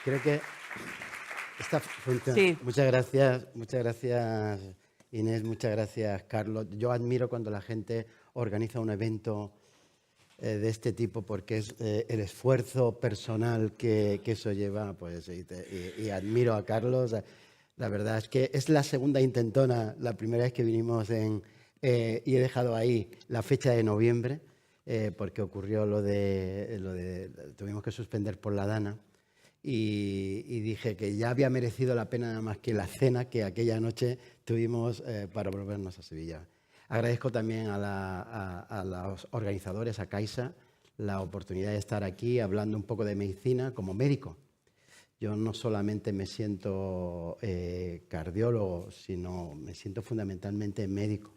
Creo que esta funciona. Sí. Muchas gracias Inés, muchas gracias Carlos. Yo admiro cuando la gente organiza un evento de este tipo porque es el esfuerzo personal que eso lleva, pues, y admiro a Carlos. La verdad es que es la segunda intentona, la primera vez que vinimos y he dejado ahí la fecha de noviembre porque ocurrió tuvimos que suspender por la Dana. Y dije que ya había merecido la pena nada más que la cena que aquella noche tuvimos para volvernos a Sevilla. Agradezco también a los organizadores, a Caixa, la oportunidad de estar aquí hablando un poco de medicina como médico. Yo no solamente me siento cardiólogo, sino me siento fundamentalmente médico.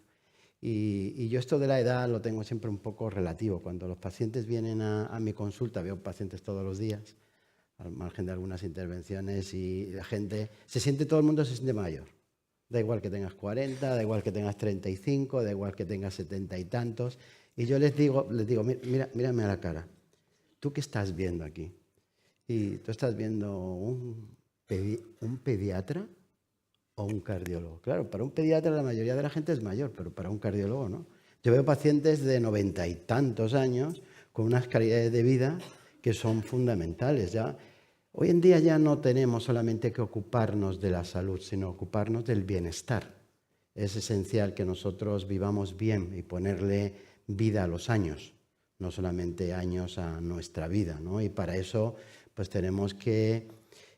Y yo esto de la edad lo tengo siempre un poco relativo. Cuando los pacientes vienen a mi consulta, veo pacientes todos los días, al margen de algunas intervenciones, y la gente todo el mundo se siente mayor. Da igual que tengas 40, da igual que tengas 35, da igual que tengas 70 y tantos. Y yo les digo, mírame a la cara. ¿Tú qué estás viendo aquí? ¿Y tú estás viendo un pediatra o un cardiólogo? Claro, para un pediatra la mayoría de la gente es mayor, pero para un cardiólogo no. Yo veo pacientes de 90 y tantos años con unas calidades de vida que son fundamentales. Hoy en día ya no tenemos solamente que ocuparnos de la salud, sino ocuparnos del bienestar. Es esencial que nosotros vivamos bien y ponerle vida a los años, no solamente años a nuestra vida, ¿no? Y para eso pues tenemos que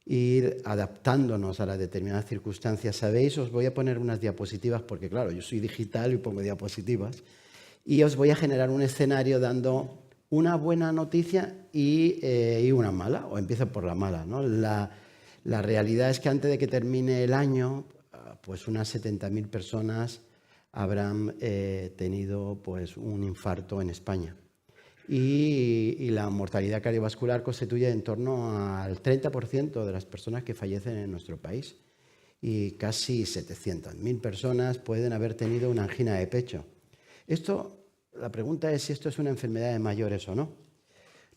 ir adaptándonos a las determinadas circunstancias. ¿Sabéis? Os voy a poner unas diapositivas porque, claro, yo soy digital y pongo diapositivas. Y os voy a generar un escenario dando una buena noticia y una mala, o empiezo por la mala, ¿no? La realidad es que antes de que termine el año, pues unas 70.000 personas habrán tenido pues, un infarto en España. Y la mortalidad cardiovascular constituye en torno al 30% de las personas que fallecen en nuestro país. Y casi 700.000 personas pueden haber tenido una angina de pecho. La pregunta es si esto es una enfermedad de mayores o no.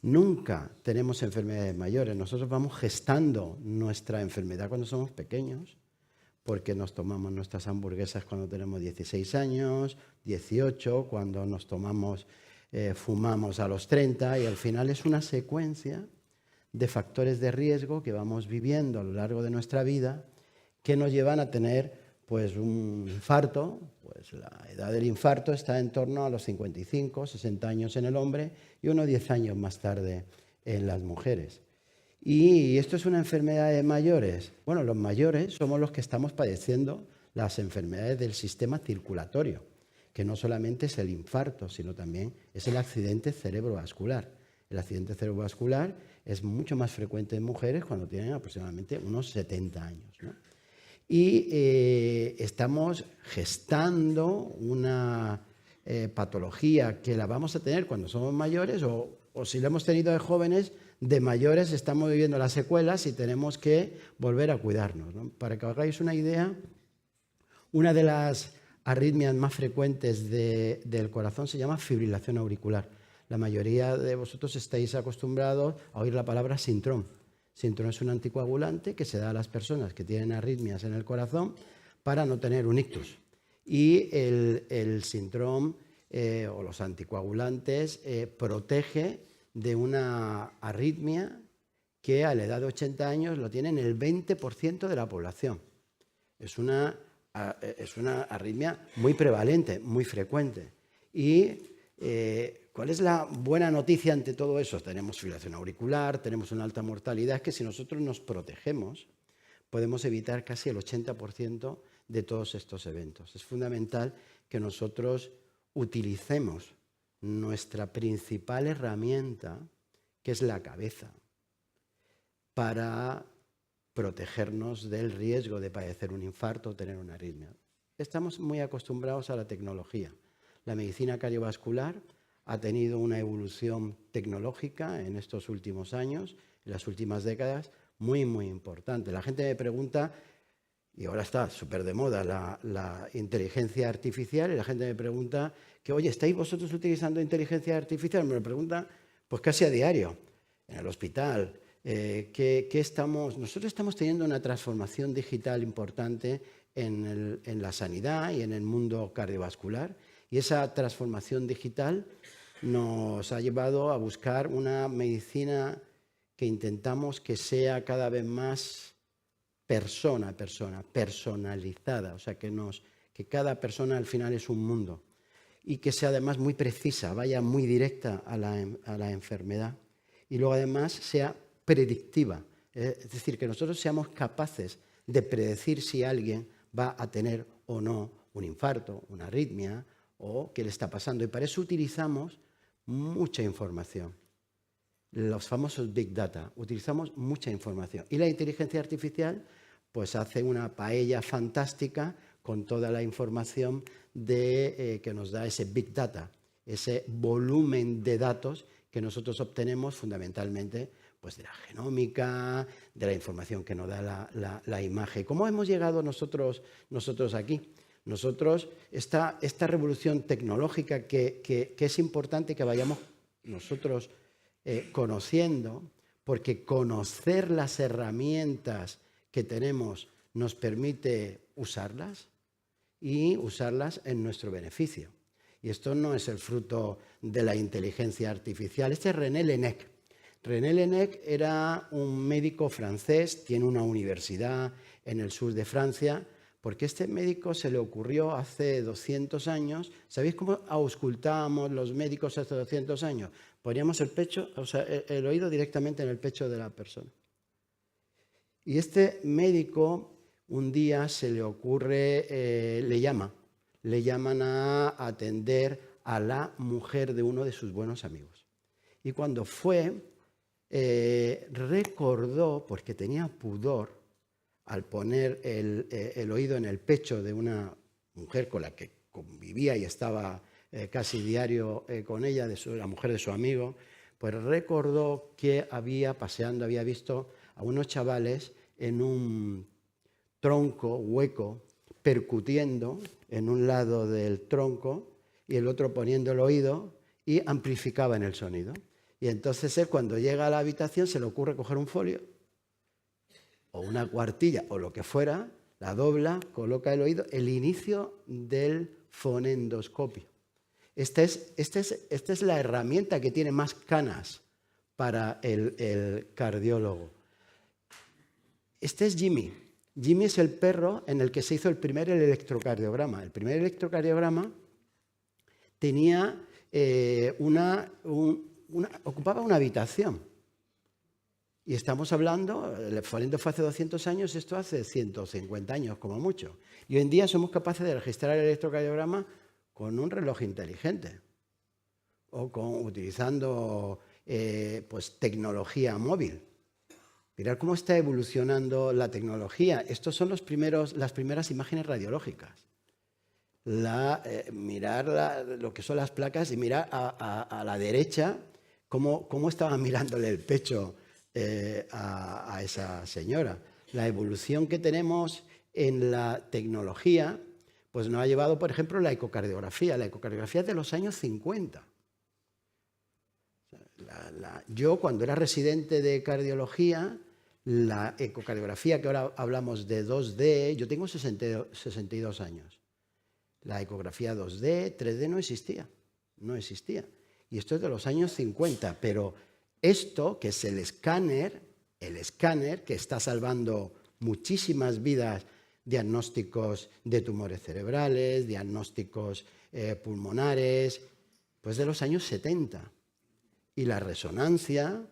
Nunca tenemos enfermedades mayores. Nosotros vamos gestando nuestra enfermedad cuando somos pequeños, porque nos tomamos nuestras hamburguesas cuando tenemos 16 años, 18, cuando nos fumamos a los 30, y al final es una secuencia de factores de riesgo que vamos viviendo a lo largo de nuestra vida que nos llevan a tener pues un infarto. Pues la edad del infarto está en torno a los 55, 60 años en el hombre y unos 10 años más tarde en las mujeres. ¿Y esto es una enfermedad de mayores? Bueno, los mayores somos los que estamos padeciendo las enfermedades del sistema circulatorio, que no solamente es el infarto, sino también es el accidente cerebrovascular. El accidente cerebrovascular es mucho más frecuente en mujeres cuando tienen aproximadamente unos 70 años, ¿no? Y estamos gestando una patología que la vamos a tener cuando somos mayores o si la hemos tenido de jóvenes, de mayores estamos viviendo las secuelas y tenemos que volver a cuidarnos, ¿no? Para que os hagáis una idea, una de las arritmias más frecuentes del corazón se llama fibrilación auricular. La mayoría de vosotros estáis acostumbrados a oír la palabra sintrón. Sintrón es un anticoagulante que se da a las personas que tienen arritmias en el corazón para no tener un ictus. Y el sintrón o los anticoagulantes protege de una arritmia que a la edad de 80 años lo tienen el 20% de la población. Es una arritmia muy prevalente, muy frecuente. Y ¿cuál es la buena noticia ante todo eso? Tenemos fibrilación auricular, tenemos una alta mortalidad, es que si nosotros nos protegemos, podemos evitar casi el 80% de todos estos eventos. Es fundamental que nosotros utilicemos nuestra principal herramienta, que es la cabeza, para protegernos del riesgo de padecer un infarto o tener una arritmia. Estamos muy acostumbrados a la tecnología. La medicina cardiovascular ha tenido una evolución tecnológica en estos últimos años, en las últimas décadas, muy, muy importante. La gente me pregunta, y ahora está súper de moda la inteligencia artificial, y la gente me pregunta que, oye, ¿estáis vosotros utilizando inteligencia artificial? Me lo preguntan pues casi a diario, en el hospital, Nosotros estamos teniendo una transformación digital importante en la sanidad y en el mundo cardiovascular, y esa transformación digital nos ha llevado a buscar una medicina que intentamos que sea cada vez más personalizada, o sea, que cada persona al final es un mundo y que sea además muy precisa, vaya muy directa a la enfermedad y luego además sea predictiva, es decir, que nosotros seamos capaces de predecir si alguien va a tener o no un infarto, una arritmia o qué le está pasando. Y para eso utilizamos mucha información. Los famosos Big Data, utilizamos mucha información. Y la inteligencia artificial pues hace una paella fantástica con toda la información que nos da ese Big Data, ese volumen de datos que nosotros obtenemos fundamentalmente pues, de la genómica, de la información que nos da la imagen. ¿Cómo hemos llegado nosotros aquí? Nosotros, esta revolución tecnológica que es importante que vayamos nosotros conociendo, porque conocer las herramientas que tenemos nos permite usarlas y usarlas en nuestro beneficio. Y esto no es el fruto de la inteligencia artificial. Este es René Laennec. René Laennec era un médico francés, tiene una universidad en el sur de Francia, porque este médico se le ocurrió hace 200 años. ¿Sabéis cómo auscultábamos los médicos hace 200 años? Poníamos el oído directamente en el pecho de la persona. Y este médico un día se le ocurre, le llaman a atender a la mujer de uno de sus buenos amigos. Y cuando fue, recordó, porque tenía pudor, al poner el oído en el pecho de una mujer con la que convivía y estaba casi diario con ella, la mujer de su amigo, pues recordó que había visto a unos chavales en un tronco hueco percutiendo en un lado del tronco y el otro poniendo el oído y amplificaban el sonido. Y entonces él, cuando llega a la habitación, se le ocurre coger un folio o una cuartilla o lo que fuera, la dobla, coloca el oído, el inicio del fonendoscopio. Esta es la herramienta que tiene más canas para el cardiólogo. Este es Jimmy. Jimmy es el perro en el que se hizo el primer electrocardiograma. El primer electrocardiograma tenía ocupaba una habitación. Y estamos hablando, el fonendo fue hace 200 años, esto hace 150 años como mucho. Y hoy en día somos capaces de registrar el electrocardiograma con un reloj inteligente o utilizando pues, tecnología móvil. Mirad cómo está evolucionando la tecnología. Estos son las primeras imágenes radiológicas. Mirar lo que son las placas y mirar a la derecha cómo estaban mirándole el pecho a esa señora. La evolución que tenemos en la tecnología pues nos ha llevado, por ejemplo, la ecocardiografía. La ecocardiografía es de los años 50. Yo, cuando era residente de cardiología, la ecocardiografía, que ahora hablamos de 2D, yo tengo 62 años. La ecografía 2D, 3D no existía. Y esto es de los años 50, pero esto, que es el escáner que está salvando muchísimas vidas, diagnósticos de tumores cerebrales, diagnósticos pulmonares, pues de los años 70. Y la resonancia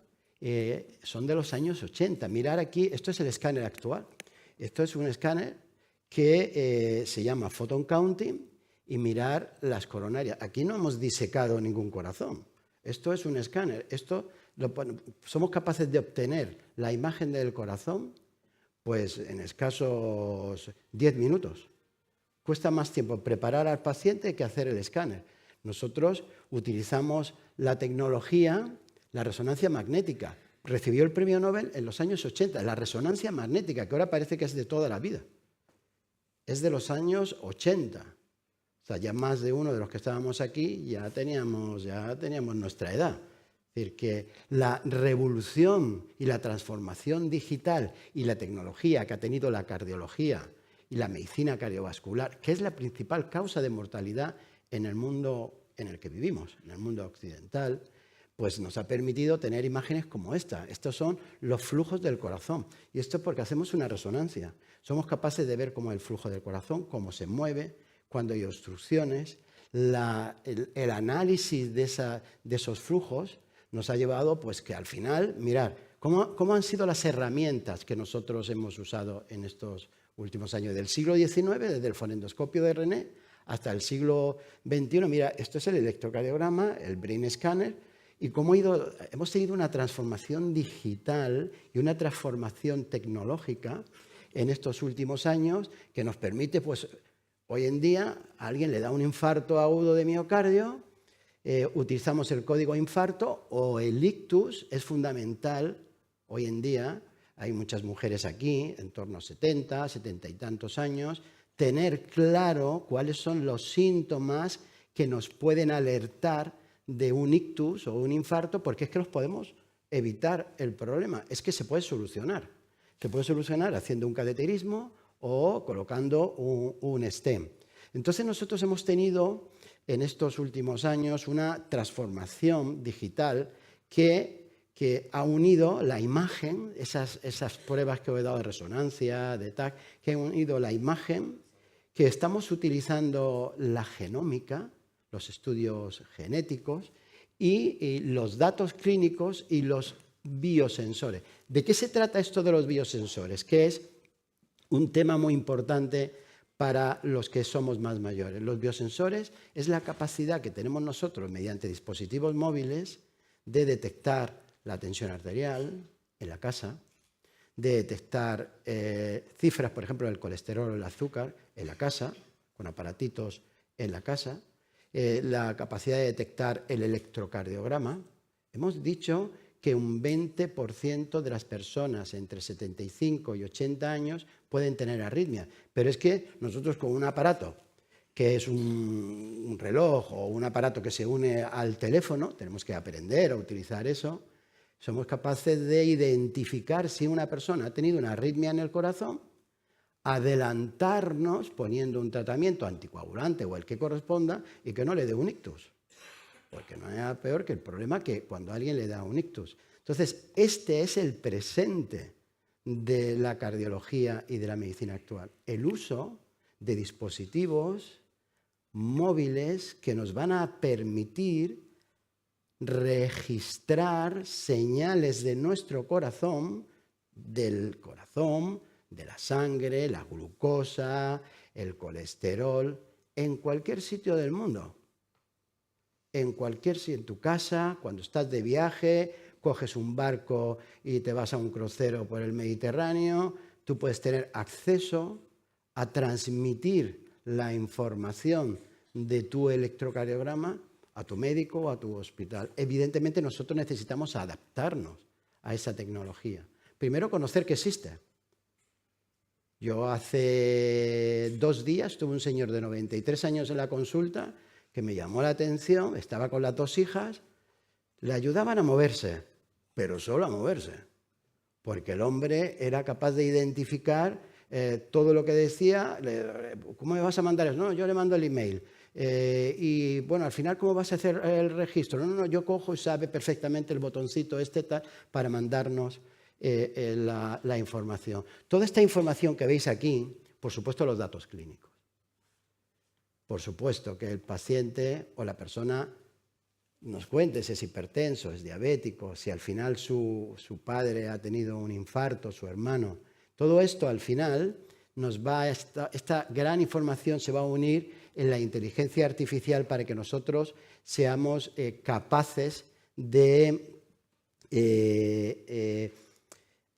son de los años 80. Mirar aquí, esto es el escáner actual. Esto es un escáner que se llama photon counting y mirar las coronarias. Aquí no hemos disecado ningún corazón. Esto es un escáner. Somos capaces de obtener la imagen del corazón pues en escasos 10 minutos. Cuesta más tiempo preparar al paciente que hacer el escáner. Nosotros utilizamos la tecnología, la resonancia magnética. Recibió el premio Nobel en los años 80, la resonancia magnética, que ahora parece que es de toda la vida. Es de los años 80. O sea, ya más de uno de los que estábamos aquí ya teníamos nuestra edad. Es decir, que la revolución y la transformación digital y la tecnología que ha tenido la cardiología y la medicina cardiovascular, que es la principal causa de mortalidad en el mundo en el que vivimos, en el mundo occidental, pues nos ha permitido tener imágenes como esta. Estos son los flujos del corazón. Y esto es porque hacemos una resonancia. Somos capaces de ver cómo el flujo del corazón, cómo se mueve, cuando hay obstrucciones. El análisis de esos flujos nos ha llevado pues que al final, mirad, ¿cómo han sido las herramientas que nosotros hemos usado en estos últimos años? Del siglo XIX, desde el fonendoscopio de René hasta el siglo XXI. Mira, esto es el electrocardiograma, el brain scanner, y cómo hemos tenido una transformación digital y una transformación tecnológica en estos últimos años que nos permite, pues, hoy en día a alguien le da un infarto agudo de miocardio, utilizamos el código infarto o el ictus. Es fundamental hoy en día, hay muchas mujeres aquí, en torno a 70, 70 y tantos años, tener claro cuáles son los síntomas que nos pueden alertar de un ictus o un infarto, porque es que los podemos evitar el problema. Es que se puede solucionar. Se puede solucionar haciendo un cateterismo o colocando un stem. Entonces nosotros hemos tenido en estos últimos años una transformación digital que ha unido la imagen, esas pruebas que os he dado de resonancia, de TAC, que han unido la imagen, que estamos utilizando la genómica, los estudios genéticos y los datos clínicos y los biosensores. ¿De qué se trata esto de los biosensores? Que es un tema muy importante para los que somos más mayores. Los biosensores es la capacidad que tenemos nosotros mediante dispositivos móviles de detectar la tensión arterial en la casa, de detectar cifras, por ejemplo, del colesterol o el azúcar en la casa, con aparatitos en la casa, la capacidad de detectar el electrocardiograma. Hemos dicho que un 20% de las personas entre 75 y 80 años pueden tener arritmia. Pero es que nosotros con un aparato que es un reloj o un aparato que se une al teléfono, tenemos que aprender a utilizar eso, somos capaces de identificar si una persona ha tenido una arritmia en el corazón, adelantarnos poniendo un tratamiento anticoagulante o el que corresponda y que no le dé un ictus. Porque no hay nada peor que el problema que cuando a alguien le da un ictus. Entonces, este es el presente de la cardiología y de la medicina actual. El uso de dispositivos móviles que nos van a permitir registrar señales de nuestro corazón, de la sangre, la glucosa, el colesterol, en cualquier sitio del mundo. En cualquier sitio, en tu casa, cuando estás de viaje, coges un barco y te vas a un crucero por el Mediterráneo, tú puedes tener acceso a transmitir la información de tu electrocardiograma a tu médico o a tu hospital. Evidentemente nosotros necesitamos adaptarnos a esa tecnología. Primero, conocer que existe. Yo hace 2 días tuve un señor de 93 años en la consulta que me llamó la atención, estaba con las 2 hijas, le ayudaban a moverse, pero solo a moverse, porque el hombre era capaz de identificar todo lo que decía. ¿Cómo me vas a mandar eso? No, yo le mando el email. Y bueno, al final, ¿cómo vas a hacer el registro? No, yo cojo y sabe perfectamente el botoncito tal para mandarnos la información. Toda esta información que veis aquí, por supuesto, los datos clínicos. Por supuesto que el paciente o la persona nos cuente si es hipertenso, es diabético, si al final su padre ha tenido un infarto, su hermano. Todo esto al final esta gran información se va a unir en la inteligencia artificial para que nosotros seamos capaces de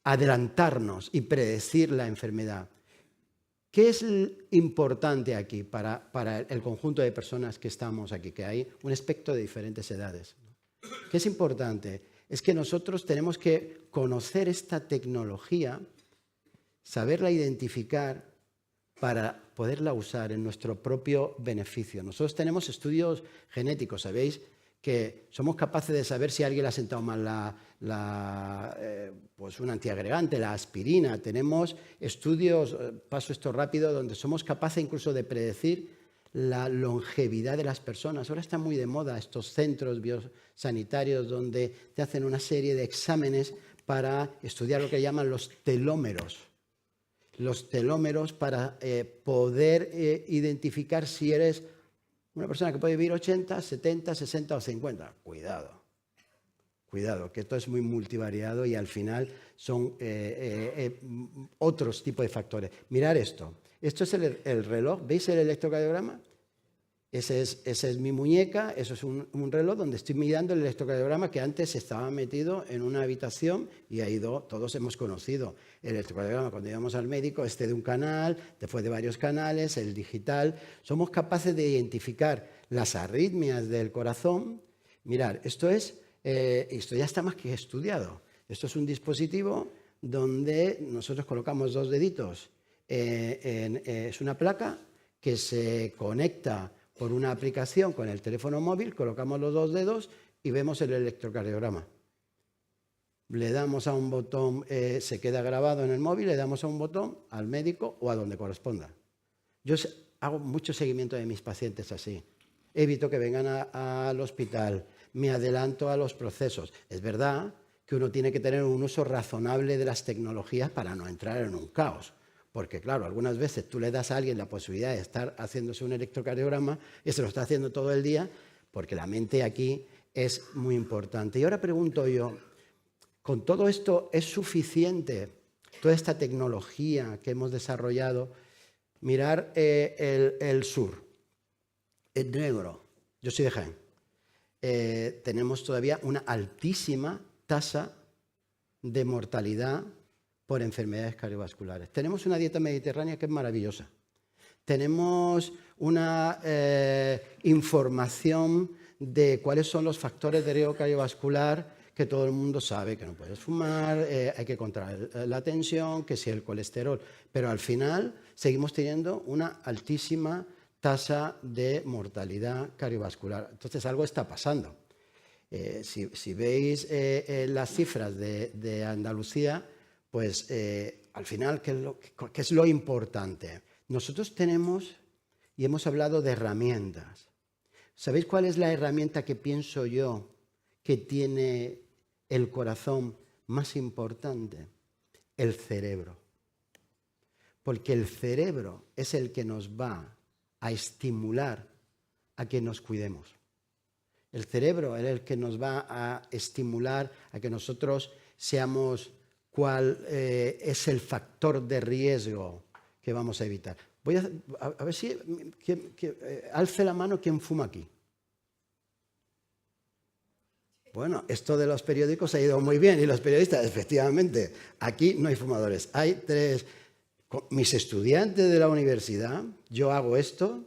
adelantarnos y predecir la enfermedad. ¿Qué es importante aquí para el conjunto de personas que estamos aquí? Que hay un espectro de diferentes edades. ¿Qué es importante? Es que nosotros tenemos que conocer esta tecnología, saberla identificar para poderla usar en nuestro propio beneficio. Nosotros tenemos estudios genéticos. Sabéis que somos capaces de saber si alguien le ha sentado mal pues un antiagregante, la aspirina. Tenemos estudios, paso esto rápido, donde somos capaces incluso de predecir la longevidad de las personas. Ahora está muy de moda estos centros biosanitarios donde te hacen una serie de exámenes para estudiar lo que llaman los telómeros. Los telómeros para poder identificar si eres una persona que puede vivir 80, 70, 60 o 50. Cuidado. Cuidado, que esto es muy multivariado y al final son otros tipos de factores. Mirad esto. Esto es el reloj. ¿Veis el electrocardiograma? Esa es mi muñeca. Eso es un reloj donde estoy mirando el electrocardiograma que antes estaba metido en una habitación y ha ido, todos hemos conocido el electrocardiograma cuando íbamos al médico, de un canal, después de varios canales, el digital. Somos capaces de identificar las arritmias del corazón. Mirad, esto ya está más que estudiado. Esto es un dispositivo donde nosotros colocamos 2 deditos. Es una placa que se conecta por una aplicación con el teléfono móvil, colocamos los 2 dedos y vemos el electrocardiograma. Le damos a un botón, se queda grabado en el móvil, le damos a un botón al médico o a donde corresponda. Yo hago mucho seguimiento de mis pacientes así. Evito que vengan al hospital, me adelanto a los procesos. Es verdad que uno tiene que tener un uso razonable de las tecnologías para no entrar en un caos. Porque, claro, algunas veces tú le das a alguien la posibilidad de estar haciéndose un electrocardiograma y se lo está haciendo todo el día, porque la mente aquí es muy importante. Y ahora pregunto yo, ¿con todo esto es suficiente toda esta tecnología que hemos desarrollado? Mirar el sur, el negro. Yo soy de Jaén. Tenemos todavía una altísima tasa de mortalidad por enfermedades cardiovasculares. Tenemos una dieta mediterránea que es maravillosa. Tenemos una información de cuáles son los factores de riesgo cardiovascular que todo el mundo sabe, que no puedes fumar, hay que controlar la tensión, que si el colesterol. Pero al final seguimos teniendo una altísima tasa de mortalidad cardiovascular. Entonces algo está pasando. Si veis las cifras de Andalucía, pues al final, ¿qué es lo importante? Nosotros tenemos, y hemos hablado de herramientas. ¿Sabéis cuál es la herramienta que pienso yo que tiene el corazón más importante? El cerebro. Porque el cerebro es el que nos va a estimular a que nos cuidemos. El cerebro es el que nos va a estimular a que nosotros seamos cuál es el factor de riesgo que vamos a evitar. Voy a ver si alce la mano quien fuma aquí. Bueno, esto de los periódicos ha ido muy bien y los periodistas, efectivamente, aquí no hay fumadores. Hay 3. Mis estudiantes de la universidad, yo hago esto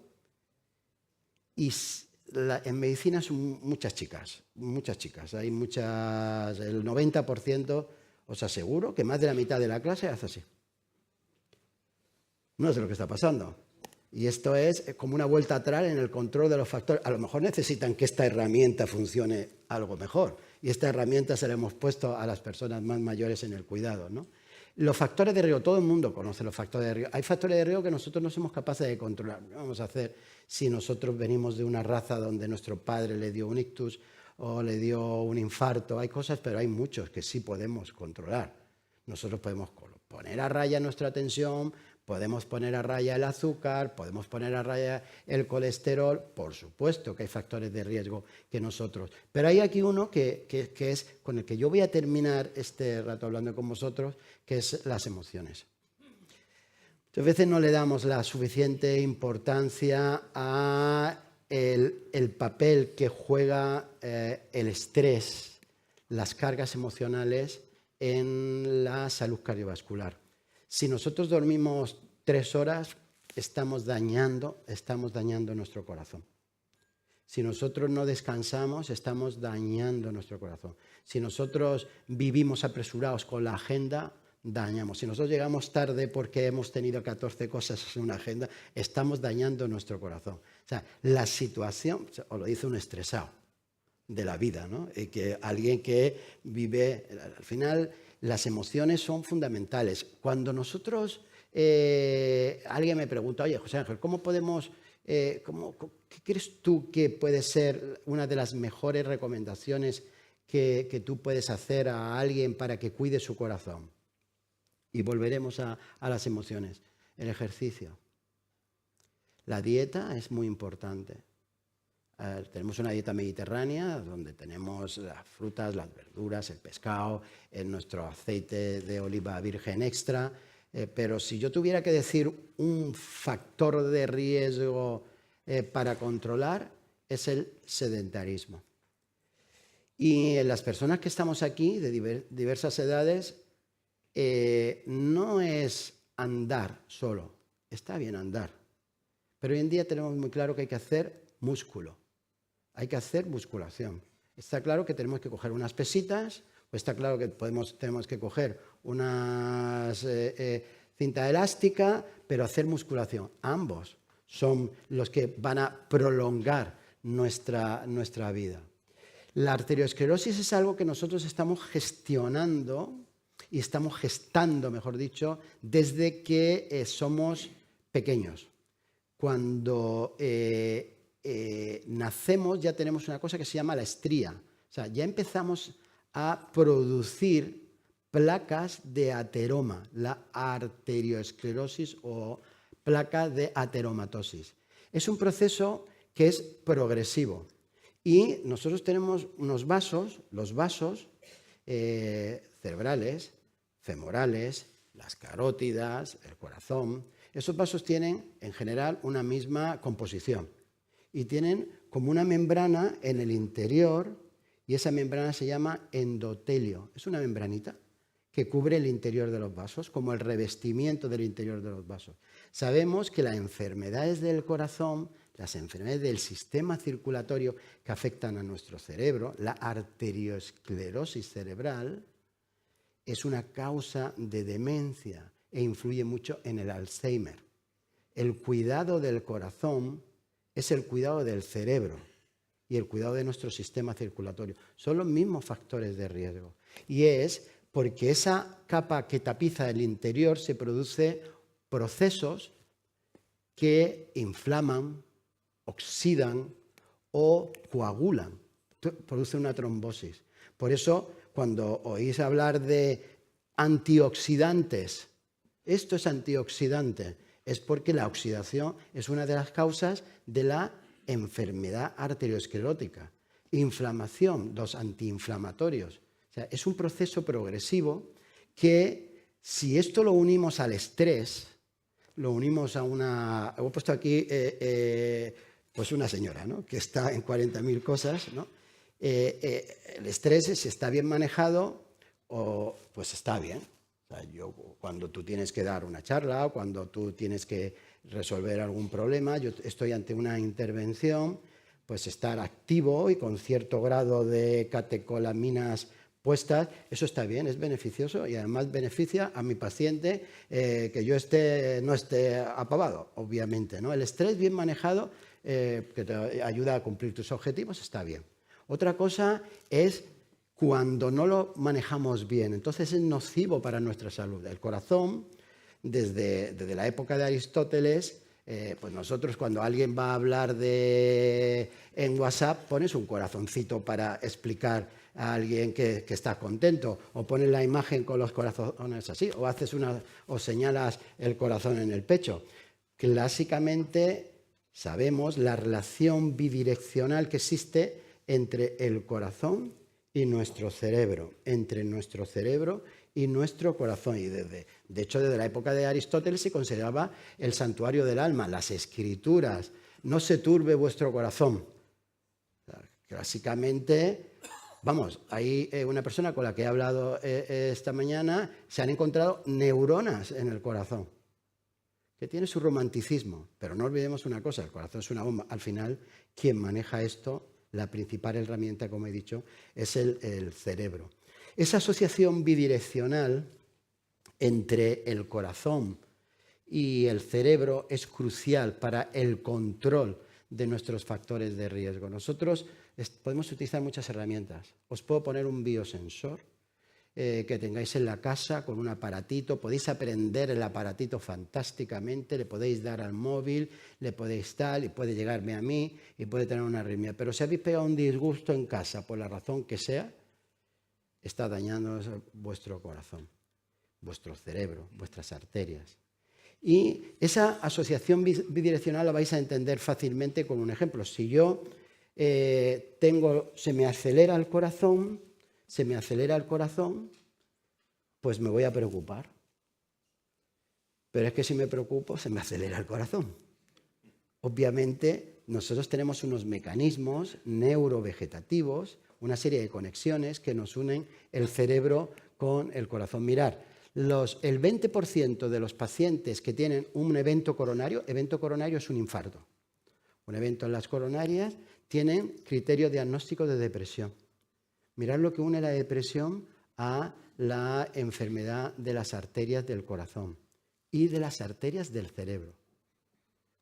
y en medicina son muchas chicas. Hay muchas, el 90%, os aseguro que más de la mitad de la clase hace así. No sé lo que está pasando. Y esto es como una vuelta atrás en el control de los factores. A lo mejor necesitan que esta herramienta funcione algo mejor. Y esta herramienta se la hemos puesto a las personas más mayores en el cuidado, ¿no? Los factores de riesgo, todo el mundo conoce los factores de riesgo. Hay factores de riesgo que nosotros no somos capaces de controlar. ¿Qué vamos a hacer si nosotros venimos de una raza donde nuestro padre le dio un ictus o le dio un infarto? Hay cosas, pero hay muchos que sí podemos controlar. Nosotros podemos poner a raya nuestra tensión, podemos poner a raya el azúcar, podemos poner a raya el colesterol. Por supuesto que hay factores de riesgo que nosotros. Pero hay aquí uno que es con el que yo voy a terminar este rato hablando con vosotros, que es las emociones. Muchas veces no le damos la suficiente importancia a el papel que juega el estrés, las cargas emocionales en la salud cardiovascular. Si nosotros dormimos 3 horas, estamos dañando nuestro corazón. Si nosotros no descansamos, estamos dañando nuestro corazón. Si nosotros vivimos apresurados con la agenda, dañamos. Si nosotros llegamos tarde porque hemos tenido 14 cosas en una agenda, estamos dañando nuestro corazón. O sea, la situación, os lo dice un estresado. de la vida, ¿no? Que alguien que vive, al final las emociones son fundamentales. Cuando nosotros, alguien me pregunta, oye, José Ángel, ¿cómo podemos, qué crees tú que puede ser una de las mejores recomendaciones que tú puedes hacer a alguien para que cuide su corazón? Y volveremos a las emociones. El ejercicio. La dieta es muy importante. Tenemos una dieta mediterránea donde tenemos las frutas, las verduras, el pescado, nuestro aceite de oliva virgen extra. Pero si yo tuviera que decir un factor de riesgo para controlar, es el sedentarismo. Y en las personas que estamos aquí, de diversas edades, no es andar solo. Está bien andar. Pero hoy en día tenemos muy claro que hay que hacer músculo. Hay que hacer musculación. Está claro que tenemos que coger unas pesitas, o está claro que tenemos que coger una cinta elástica, pero hacer musculación. Ambos son los que van a prolongar nuestra vida. La arteriosclerosis es algo que nosotros estamos gestionando y estamos gestando, mejor dicho, desde que somos pequeños. Cuando nacemos ya tenemos una cosa que se llama la estría. O sea, ya empezamos a producir placas de ateroma, la arteriosclerosis o placa de ateromatosis. Es un proceso que es progresivo y nosotros tenemos unos vasos, los vasos cerebrales, femorales, las carótidas, el corazón. Esos vasos tienen en general una misma composición y tienen como una membrana en el interior y esa membrana se llama endotelio. Es una membranita que cubre el interior de los vasos, como el revestimiento del interior de los vasos. Sabemos que las enfermedades del corazón, las enfermedades del sistema circulatorio que afectan a nuestro cerebro, la arteriosclerosis cerebral, es una causa de demencia e influye mucho en el Alzheimer. El cuidado del corazón es el cuidado del cerebro y el cuidado de nuestro sistema circulatorio. Son los mismos factores de riesgo. Y es porque esa capa que tapiza el interior se produce procesos que inflaman, oxidan o coagulan. Produce una trombosis. Por eso, cuando oís hablar de antioxidantes, esto es antioxidante, es porque la oxidación es una de las causas de la enfermedad arteriosclerótica. Inflamación, los antiinflamatorios. O sea, es un proceso progresivo que, si esto lo unimos al estrés, lo unimos a una... He puesto aquí pues una señora, ¿no?, que está en 40.000 cosas, ¿no? El estrés, si está bien manejado, pues está bien. O sea, cuando tú tienes que dar una charla o cuando tú tienes que resolver algún problema, yo estoy ante una intervención, pues estar activo y con cierto grado de catecolaminas puestas, eso está bien, es beneficioso y además beneficia a mi paciente que yo no esté apavado, obviamente, ¿no? El estrés bien manejado, que te ayuda a cumplir tus objetivos, está bien. Otra cosa es cuando no lo manejamos bien, entonces es nocivo para nuestra salud. El corazón, desde la época de Aristóteles, pues nosotros cuando alguien va a hablar en WhatsApp, pones un corazoncito para explicar a alguien que está contento, o pones la imagen con los corazones así, o señalas el corazón en el pecho. Clásicamente sabemos la relación bidireccional que existe entre el corazón y nuestro cerebro, entre nuestro cerebro y nuestro corazón. Y de hecho, desde la época de Aristóteles se consideraba el santuario del alma, las escrituras. No se turbe vuestro corazón. Clásicamente, vamos, hay una persona con la que he hablado esta mañana, se han encontrado neuronas en el corazón, que tiene su romanticismo. Pero no olvidemos una cosa, el corazón es una bomba. Al final, quien maneja esto, la principal herramienta, como he dicho, es el cerebro. Esa asociación bidireccional entre el corazón y el cerebro es crucial para el control de nuestros factores de riesgo. Nosotros Podemos utilizar muchas herramientas. Os puedo poner un biosensor que tengáis en la casa con un aparatito. Podéis aprender el aparatito fantásticamente, le podéis dar al móvil, le podéis tal, y puede llegarme a mí y puede tener una arritmia. Pero si habéis pegado un disgusto en casa, por la razón que sea, está dañando vuestro corazón, vuestro cerebro, vuestras arterias. Y esa asociación bidireccional la vais a entender fácilmente con un ejemplo. Si yo se me acelera el corazón, pues me voy a preocupar. Pero es que si me preocupo, se me acelera el corazón. Obviamente, nosotros tenemos unos mecanismos neurovegetativos, una serie de conexiones que nos unen el cerebro con el corazón. Mirad, el 20% de los pacientes que tienen un evento coronario es un infarto. Un evento en las coronarias tienen criterio diagnóstico de depresión. Mirad lo que une la depresión a la enfermedad de las arterias del corazón y de las arterias del cerebro.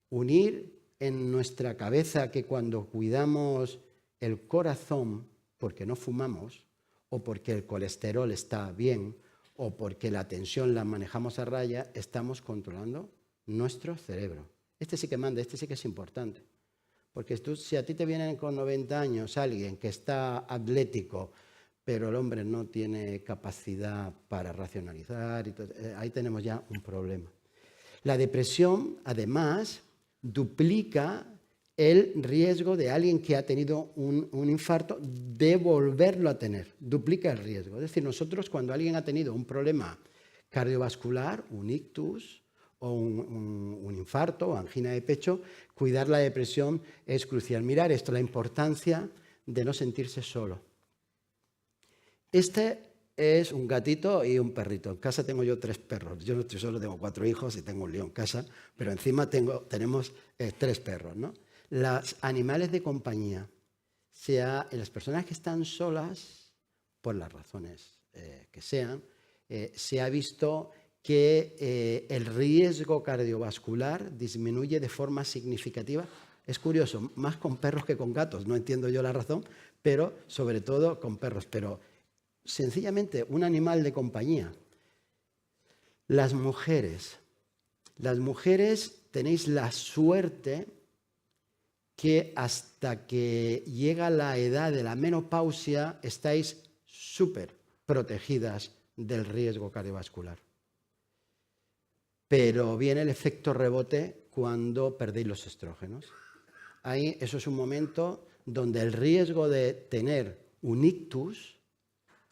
Unir en nuestra cabeza que cuando cuidamos el corazón, porque no fumamos, o porque el colesterol está bien, o porque la tensión la manejamos a raya, estamos controlando nuestro cerebro. Este sí que manda, este sí que es importante. Porque si a ti te vienen con 90 años alguien que está atlético, pero el hombre no tiene capacidad para racionalizar, ahí tenemos ya un problema. La depresión, además, duplica el riesgo de alguien que ha tenido un infarto de volverlo a tener. Duplica el riesgo. Es decir, nosotros cuando alguien ha tenido un problema cardiovascular, un ictus, o un infarto o angina de pecho, cuidar la depresión es crucial. Mirar esto, la importancia de no sentirse solo. Este es un gatito y un perrito. En casa tengo yo 3 perros. Yo no estoy solo, tengo 4 hijos y tengo un lío en casa, pero encima tenemos 3 perros, ¿no? Los animales de compañía, las personas que están solas, por las razones que sean, se ha visto que el riesgo cardiovascular disminuye de forma significativa. Es curioso, más con perros que con gatos, no entiendo yo la razón, pero sobre todo con perros. Pero sencillamente un animal de compañía. Las mujeres tenéis la suerte que hasta que llega la edad de la menopausia estáis súper protegidas del riesgo cardiovascular. Pero viene el efecto rebote cuando perdéis los estrógenos. Ahí eso es un momento donde el riesgo de tener un ictus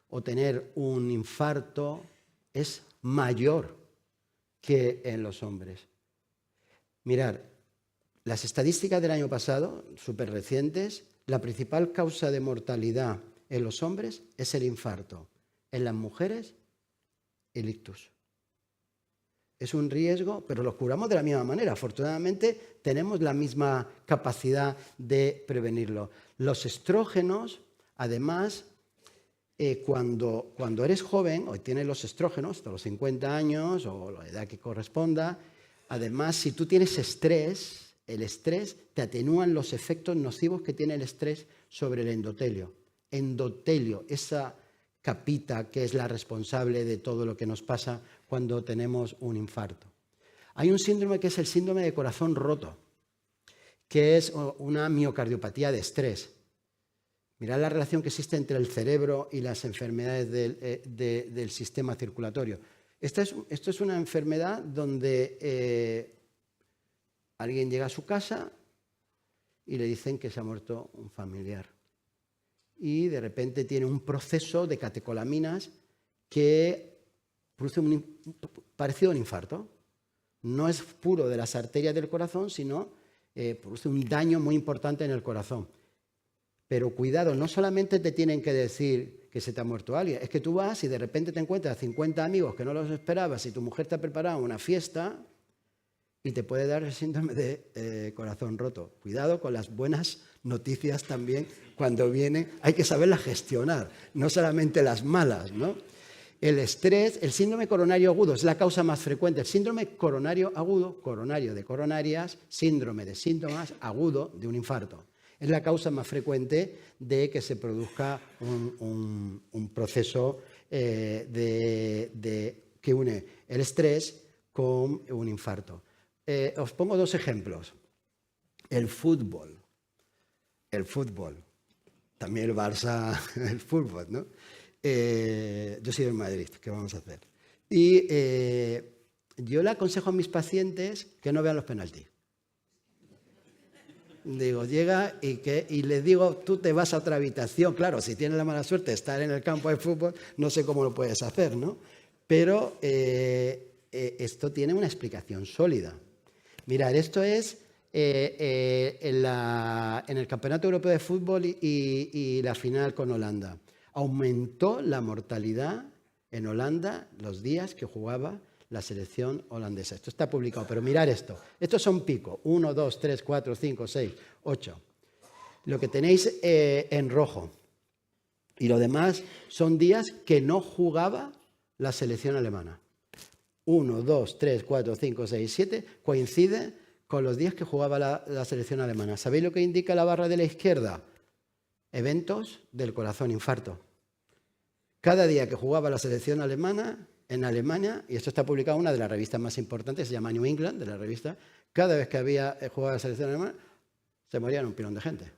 o tener un infarto es mayor que en los hombres. Mirad, las estadísticas del año pasado, súper recientes, la principal causa de mortalidad en los hombres es el infarto. En las mujeres, el ictus. Es un riesgo, pero lo curamos de la misma manera. Afortunadamente, tenemos la misma capacidad de prevenirlo. Los estrógenos, además, cuando eres joven, o tienes los estrógenos, hasta los 50 años, o la edad que corresponda, además, si tú tienes estrés, el estrés te atenúan los efectos nocivos que tiene el estrés sobre el endotelio. Endotelio, esa capita que es la responsable de todo lo que nos pasa cuando tenemos un infarto. Hay un síndrome que es el síndrome de corazón roto, que es una miocardiopatía de estrés. Mirad la relación que existe entre el cerebro y las enfermedades del sistema circulatorio. Esto es una enfermedad donde alguien llega a su casa y le dicen que se ha muerto un familiar. Y de repente tiene un proceso de catecolaminas que produce parecido a un infarto. No es puro de las arterias del corazón, sino produce un daño muy importante en el corazón. Pero cuidado, no solamente te tienen que decir que se te ha muerto alguien, es que tú vas y de repente te encuentras 50 amigos que no los esperabas y tu mujer te ha preparado una fiesta y te puede dar el síndrome de corazón roto. Cuidado con las buenas noticias también cuando vienen, hay que saberlas gestionar, no solamente las malas, ¿no? El estrés, el síndrome coronario agudo es la causa más frecuente. El síndrome coronario agudo, coronario de coronarias, síndrome de síntomas agudo de un infarto. Es la causa más frecuente de que se produzca un proceso que une el estrés con un infarto. Os pongo 2 ejemplos. El fútbol, también el Barça, el fútbol, ¿no? Yo soy del Madrid, ¿qué vamos a hacer? Y yo le aconsejo a mis pacientes que no vean los penaltis. Digo, llega y les digo, tú te vas a otra habitación. Claro, si tienes la mala suerte de estar en el campo de fútbol, no sé cómo lo puedes hacer, ¿no? Pero esto tiene una explicación sólida. Mirad, esto es en el Campeonato Europeo de Fútbol y la final con Holanda. Aumentó la mortalidad en Holanda los días que jugaba la selección holandesa. Esto está publicado, pero mirad esto. Estos son picos. 1, 2, 3, 4, 5, 6, 8. Lo que tenéis en rojo. Y lo demás son días que no jugaba la selección alemana. 1, 2, 3, 4, 5, 6, 7 coincide con los días que jugaba la selección alemana. ¿Sabéis lo que indica la barra de la izquierda? Eventos del corazón, infarto. Cada día que jugaba la selección alemana en Alemania, y esto está publicado en una de las revistas más importantes, se llama New England, de la revista, cada vez que había jugado la selección alemana, se morían un pilón de gente.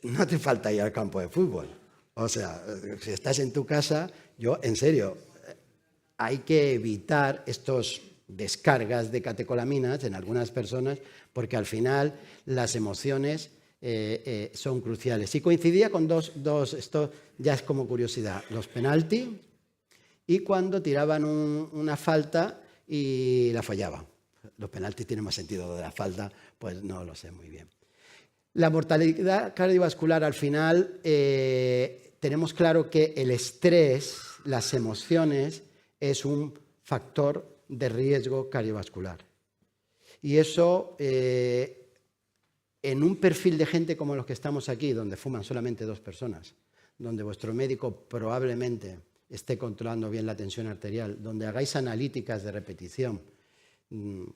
No te falta ir al campo de fútbol. O sea, si estás en tu casa, yo, en serio, hay que evitar estos descargas de catecolaminas en algunas personas, porque al final las emociones son cruciales. Y coincidía con dos, esto ya es como curiosidad, los penalti y cuando tiraban una falta y la fallaban. Los penaltis tienen más sentido de la falta, pues no lo sé muy bien. La mortalidad cardiovascular al final, tenemos claro que el estrés, las emociones, es un factor de riesgo cardiovascular. Y eso, en un perfil de gente como los que estamos aquí, donde fuman solamente 2 personas, donde vuestro médico probablemente esté controlando bien la tensión arterial, donde hagáis analíticas de repetición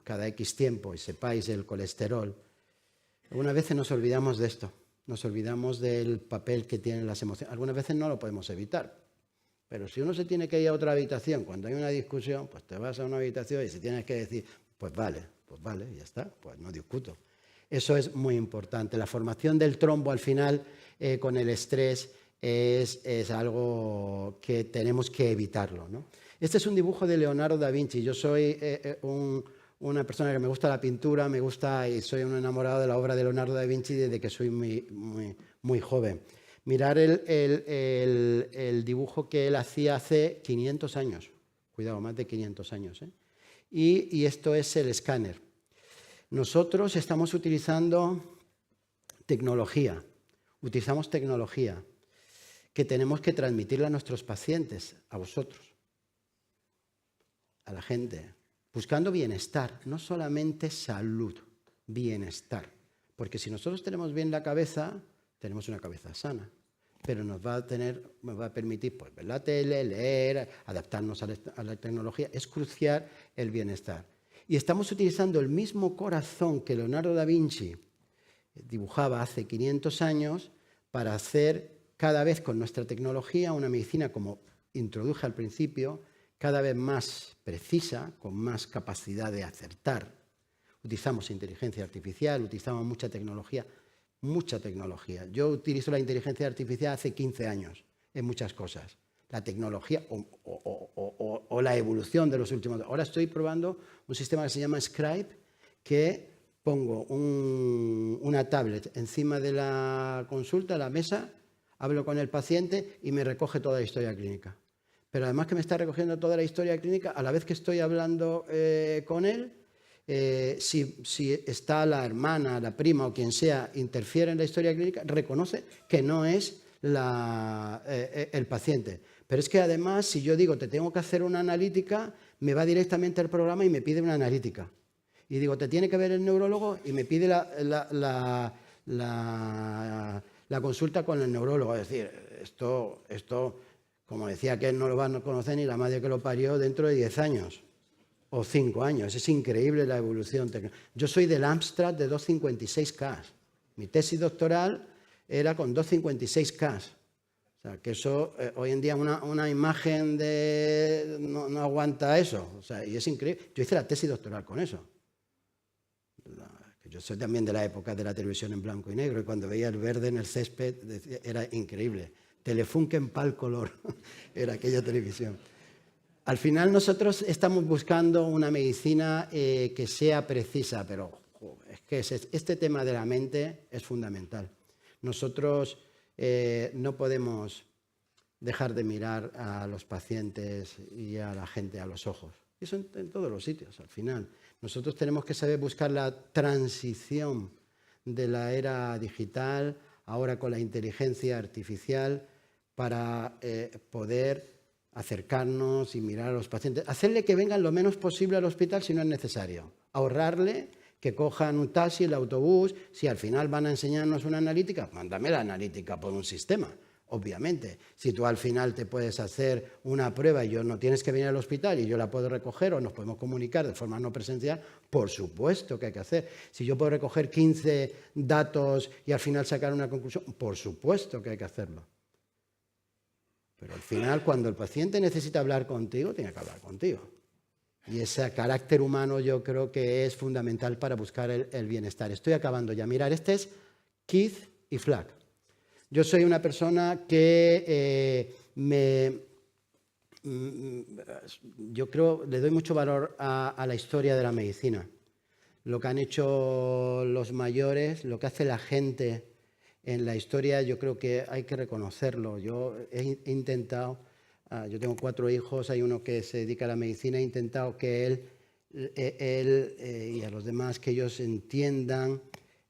cada X tiempo y sepáis el colesterol, algunas veces nos olvidamos de esto, nos olvidamos del papel que tienen las emociones. Algunas veces no lo podemos evitar, pero si uno se tiene que ir a otra habitación cuando hay una discusión, pues te vas a una habitación y si tienes que decir, pues vale, ya está, pues no discuto. Eso es muy importante. La formación del trombo al final con el estrés es algo que tenemos que evitarlo, ¿no? Este es un dibujo de Leonardo da Vinci. Yo soy una persona que me gusta la pintura, me gusta y soy un enamorado de la obra de Leonardo da Vinci desde que soy muy joven. Mirar el dibujo que él hacía hace 500 años. Cuidado, más de 500 años, ¿eh? Y esto es el escáner. Nosotros estamos utilizamos tecnología que tenemos que transmitirle a nuestros pacientes, a vosotros, a la gente, buscando bienestar, no solamente salud, bienestar. Porque si nosotros tenemos bien la cabeza, tenemos una cabeza sana, pero nos va a permitir pues, ver la tele, leer, adaptarnos a la tecnología. Es crucial el bienestar. Y estamos utilizando el mismo corazón que Leonardo da Vinci dibujaba hace 500 años para hacer cada vez con nuestra tecnología una medicina, como introduje al principio, cada vez más precisa, con más capacidad de acertar. Utilizamos inteligencia artificial, utilizamos mucha tecnología. Yo utilizo la inteligencia artificial hace 15 años en muchas cosas. La tecnología o la evolución de los últimos... Ahora estoy probando un sistema que se llama Scribe, que pongo una tablet encima de la consulta, la mesa, hablo con el paciente y me recoge toda la historia clínica. Pero además que me está recogiendo toda la historia clínica, a la vez que estoy hablando con él, si está la hermana, la prima o quien sea, interfiere en la historia clínica, reconoce que no es el paciente. Pero es que además, si yo digo, te tengo que hacer una analítica, me va directamente al programa y me pide una analítica. Y digo, te tiene que ver el neurólogo y me pide la consulta con el neurólogo. Es decir, esto, como decía que él, no lo van a conocer ni la madre que lo parió dentro de 10 años o 5 años. Es increíble la evolución tecnológica. Yo soy del Amstrad de 256K. Mi tesis doctoral era con 256K. O sea, que eso, hoy en día una imagen no aguanta eso. O sea, y es increíble. Yo hice la tesis doctoral con eso. Yo soy también de la época de la televisión en blanco y negro, y cuando veía el verde en el césped era increíble. Telefunken pal color era aquella televisión. Al final nosotros estamos buscando una medicina que sea precisa, pero es que este tema de la mente es fundamental. Nosotros no podemos dejar de mirar a los pacientes y a la gente a los ojos. Eso en todos los sitios, al final. Nosotros tenemos que saber buscar la transición de la era digital, ahora con la inteligencia artificial, para poder acercarnos y mirar a los pacientes. Hacerle que vengan lo menos posible al hospital si no es necesario. Ahorrarle que cojan un taxi, el autobús. Si al final van a enseñarnos una analítica, mándame la analítica por un sistema. Obviamente, si tú al final te puedes hacer una prueba y no tienes que venir al hospital y yo la puedo recoger o nos podemos comunicar de forma no presencial, por supuesto que hay que hacer. Si yo puedo recoger 15 datos y al final sacar una conclusión, por supuesto que hay que hacerlo. Pero al final, cuando el paciente necesita hablar contigo, tiene que hablar contigo. Y ese carácter humano yo creo que es fundamental para buscar el bienestar. Estoy acabando ya. Mirad, este es Keith y Flack. Yo soy una persona que yo creo, le doy mucho valor a la historia de la medicina. Lo que han hecho los mayores, lo que hace la gente en la historia, yo creo que hay que reconocerlo. Yo he intentado, yo tengo 4 hijos, hay uno que se dedica a la medicina, he intentado que él y a los demás, que ellos entiendan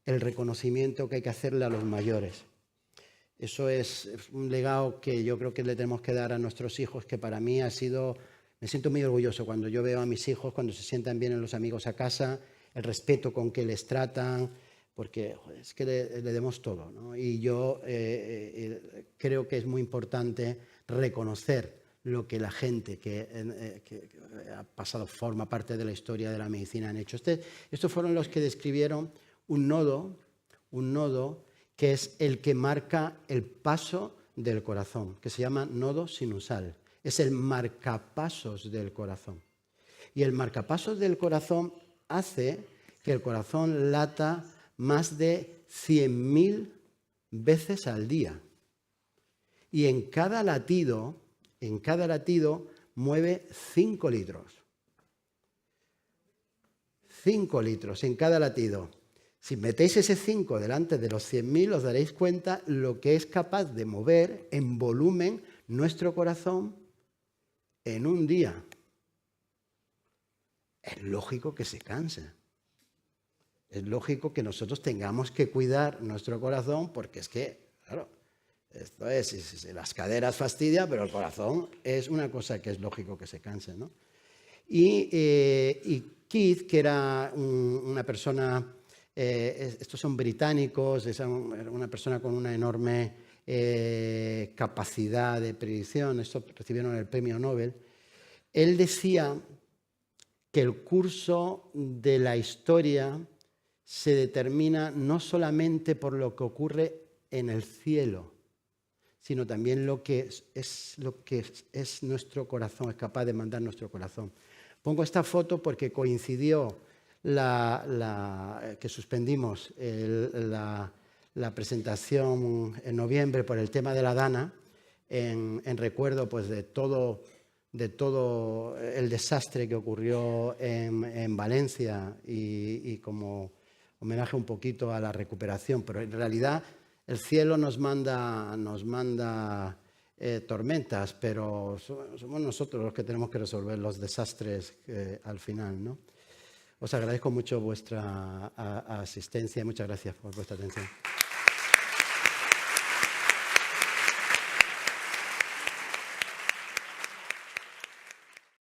el reconocimiento que hay que hacerle a los mayores. Eso es un legado que yo creo que le tenemos que dar a nuestros hijos, que para mí ha sido, me siento muy orgulloso cuando yo veo a mis hijos, cuando se sientan bien los amigos a casa, el respeto con que les tratan, porque es que le demos todo, ¿no? Y yo creo que es muy importante reconocer lo que la gente que ha pasado, forma parte de la historia de la medicina, han hecho. Estos fueron los que describieron un nodo que es el que marca el paso del corazón, que se llama nodo sinusal. Es el marcapasos del corazón. Y el marcapasos del corazón hace que el corazón lata más de 100.000 veces al día. Y en cada latido mueve 5 litros. 5 litros en cada latido. Si metéis ese 5 delante de los 100.000, os daréis cuenta lo que es capaz de mover en volumen nuestro corazón en un día. Es lógico que se canse. Es lógico que nosotros tengamos que cuidar nuestro corazón, porque es que, claro, esto es, las caderas fastidian, pero el corazón es una cosa que es lógico que se canse, ¿no? Y Keith, que era una persona, estos son británicos, es una persona con una enorme capacidad de predicción, estos recibieron el premio Nobel. Él decía que el curso de la historia se determina no solamente por lo que ocurre en el cielo, sino también lo que es nuestro corazón, es capaz de mandar nuestro corazón. Pongo esta foto porque coincidió que suspendimos la presentación en noviembre por el tema de la Dana, en recuerdo pues de todo el desastre que ocurrió en Valencia y como homenaje un poquito a la recuperación, pero en realidad el cielo nos manda tormentas, pero somos nosotros los que tenemos que resolver los desastres al final, ¿no? Os agradezco mucho vuestra asistencia y muchas gracias por vuestra atención.